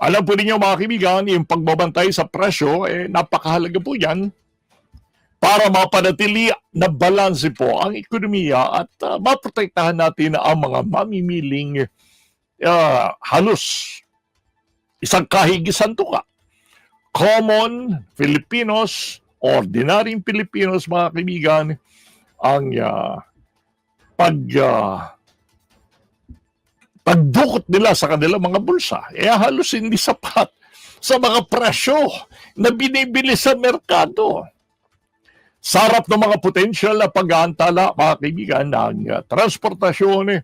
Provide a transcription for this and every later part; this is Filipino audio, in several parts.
Alam po ninyo mga kaibigan, yung pagbabantay sa presyo, napakahalaga po yan para mapanatili na balanse po ang ekonomiya at maprotektahan natin ang mga mamimiling halos isang kahigisan tuka. Common Filipinos, ordinaryong Filipinos mga kaibigan, ang pagdukot nila sa kanilang mga bulsa, halos hindi sapat sa mga presyo na binibili sa merkado. Sarap ng mga potential na pag-aantala, mga kaibigan, ng transportasyon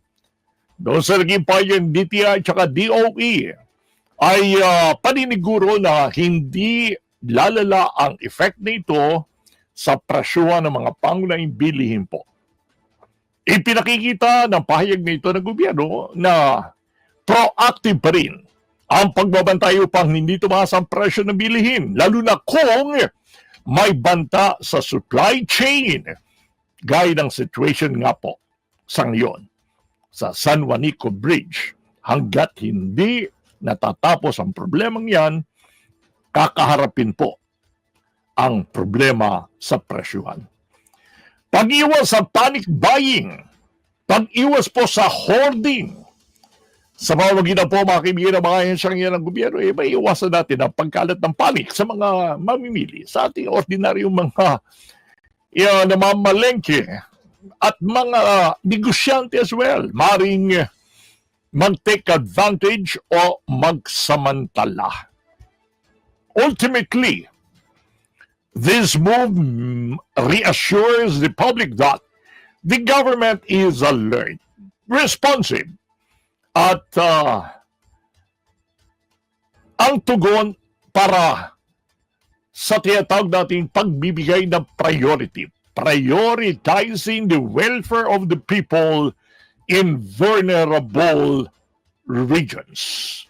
doon sa naging payan DTI at DOE ay paniniguro na hindi lalala ang effect nito sa presyuhan ng mga pangunahing bilihin po. Ipinakikita ng pahayag nito ng gobyerno na proactive pa rin ang pagbabantay upang hindi tumaas ang presyo ng bilihin, lalo na kung may banta sa supply chain, gaya ng situation nga po sa ngayon sa San Juanico Bridge. Hanggat hindi natatapos ang problemang yan, kakaharapin po ang problema sa presyuhan. Pag-iwas sa panic buying, pag-iwas po sa hoarding, sa pamamagitan po mga kaibigan ng mga hensyang yan ng gobyerno, may iwasan natin ang pagkalat ng panik sa mga mamimili, sa ating ordinaryong mga namamalengke at mga negosyante as well. Maring mag-take advantage o magsamantala. Ultimately, this move reassures the public that the government is alert, responsive, at ang tugon para sa tinatawag nating pagbibigay ng priority. Prioritizing the welfare of the people in vulnerable regions.